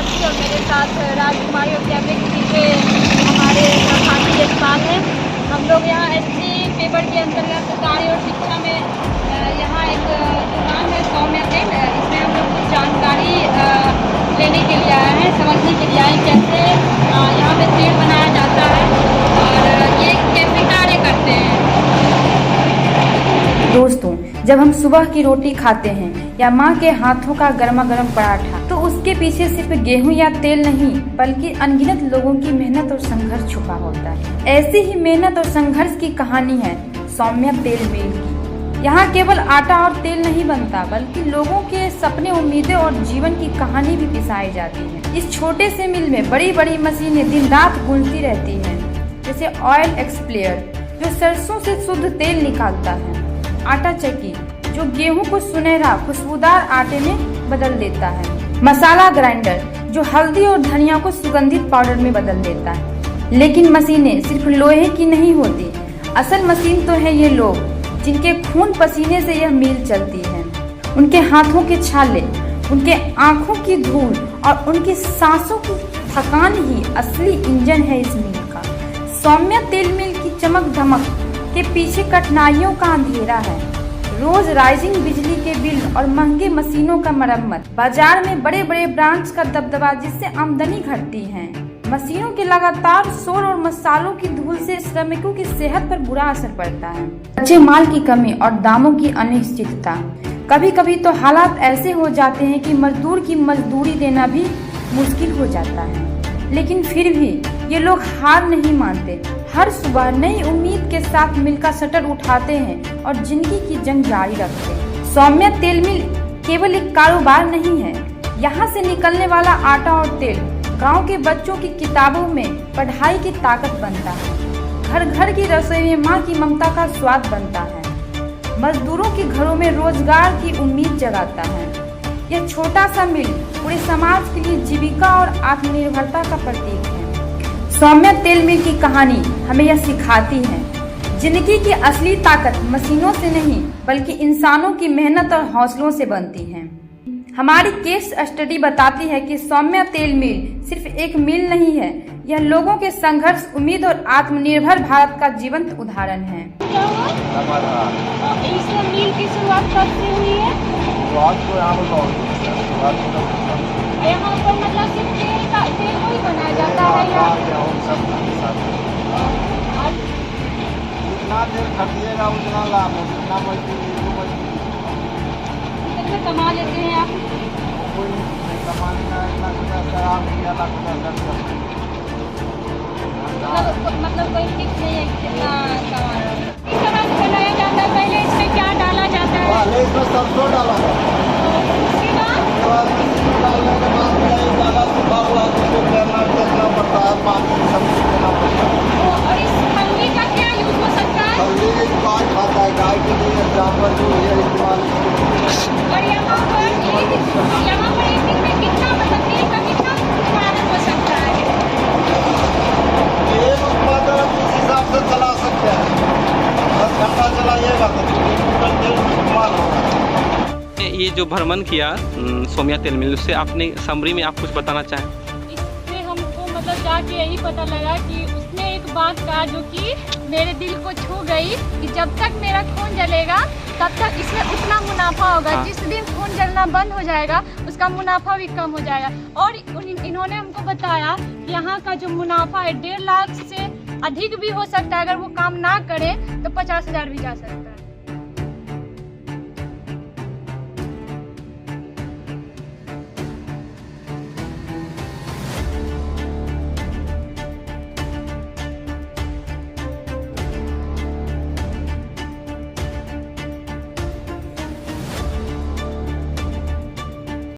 साक्षी और मेरे साथ राजकुमारी और कैमरे के पीछे हमारे साथी यशपाल हैं। हम लोग यहाँ एससी पेपर के अंतर्गत कार्य और शिक्षा में यहाँ एक दुकान है सौम्या तेल, इसमें हम लोग कुछ जानकारी लेने के लिए आए हैं, समझने के लिए आए हैं कैसे यहाँ पे तेल बनाया जाता है और ये कैसे कार्य करते हैं। दोस्तों, जब हम सुबह की रोटी खाते हैं या माँ के हाथों का गर्मा गर्म पराठा, तो उसके पीछे सिर्फ गेहूं या तेल नहीं बल्कि अनगिनत लोगों की मेहनत और संघर्ष छुपा होता है। ऐसी ही मेहनत और संघर्ष की कहानी है सौम्या तेल मिल की। यहाँ केवल आटा और तेल नहीं बनता बल्कि लोगों के सपने, उम्मीदें और जीवन की कहानी भी पिसाई जाती है। इस छोटे से मिल में बड़ी बड़ी मशीनें दिन रात गूंजती रहती हैं, जैसे ऑयल एक्सप्लेयर जो सरसों से शुद्ध तेल निकालता है, आटा चक्की जो गेहूं को सुनहरा खुशबूदार आटे में बदल देता है, मसाला ग्राइंडर जो हल्दी और धनिया को सुगंधित पाउडर में बदल देता है। लेकिन मशीनें सिर्फ लोहे की नहीं होती, असल मशीन तो है ये लोग जिनके खून पसीने से यह मिल चलती है। उनके हाथों के छाले, उनके आंखों की धूल और उनकी सांसों की थकान ही असली इंजन है इस मिल का। सौम्या तेल मिल की चमक धमक के पीछे कठिनाइयों का अंधेरा है। रोज राइजिंग बिजली के बिल और महंगे मशीनों का मरम्मत, बाजार में बड़े बड़े ब्रांड्स का दबदबा जिससे आमदनी घटती है। मशीनों के लगातार शोर और मसालों की धूल से श्रमिकों की सेहत पर बुरा असर पड़ता है। कच्चे माल की कमी और दामों की अनिश्चितता, कभी कभी तो हालात ऐसे हो जाते हैं कि मजदूर की मजदूरी देना भी मुश्किल हो जाता है। लेकिन फिर भी ये लोग हार नहीं मानते। हर सुबह नई उम्मीद के साथ मिल का शटर उठाते हैं और जिंदगी की जंग जारी रखते हैं। सौम्या तेल मिल केवल एक कारोबार नहीं है, यहाँ से निकलने वाला आटा और तेल गांव के बच्चों की किताबों में पढ़ाई की ताकत बनता है। घर घर की रसोई में माँ की ममता का स्वाद बनता है। मजदूरों के घरों में रोजगार की उम्मीद जगाता है। यह छोटा सा मिल पूरे समाज के लिए जीविका और आत्मनिर्भरता का प्रतीक है। सौम्या तेल मिल की कहानी हमें यह सिखाती है, जिंदगी की असली ताकत मशीनों से नहीं बल्कि इंसानों की मेहनत और हौसलों से बनती है। हमारी केस स्टडी बताती है कि सौम्या तेल मिल सिर्फ एक मिल नहीं है, यह लोगों के संघर्ष, उम्मीद और आत्मनिर्भर भारत का जीवंत उदाहरण है। इस मिल की शुरुआत कब से हुई है? यहाँ पर मतलब सिर्फ तेल को ही बनाया जाता है या जितना तेल खरीदिएगा उतना लाभ है, जितना कितने कमा लेते हैं आप? कोई नहीं कमाने का, इतना कुछ शराब या लाख मतलब कोई फिक्स नहीं है कितना कमा रहा है। किस तरह से बनाया जाता है? पहले इसमें क्या डाला जाता है? पहले इसमें सरसों डाला जाता है, उसके बाद डालने के बाद ज़्यादा सूखा हुआ उसको देखना पड़ता है, पानी सब कुछ देना पड़ता है। और इस हल्दी का क्या यूज हो सकता है? हल्दी गाय खाता है, गाय के लिए जानवर जो है इस्तेमाल। और यहाँ पर एक दिन में कितना मतलब तेल का कितना उत्पादन हो सकता है? एक उत्पादन आप इस हिसाब से चला सकते हैं, 10 घंटा चलाइएगा तो 2 क्विंटल तेल इस्तेमाल होगा। ये जो भ्रमण किया सौम्या तेल मिल, उससे आपने समरी में आप कुछ बताना चाहें? इससे हमको मतलब जाके यही पता लगा कि उसने एक बात कहा जो कि मेरे दिल को छू गई कि जब तक मेरा खून जलेगा तब तक इसमें उतना मुनाफा होगा। हाँ। जिस दिन खून जलना बंद हो जाएगा उसका मुनाफा भी कम हो जाएगा। और इन्होंने हमको बताया कि यहाँ का जो मुनाफा है 1.5 लाख से अधिक भी हो सकता है। अगर वो काम ना करे तो 50,000 भी जा सकता है।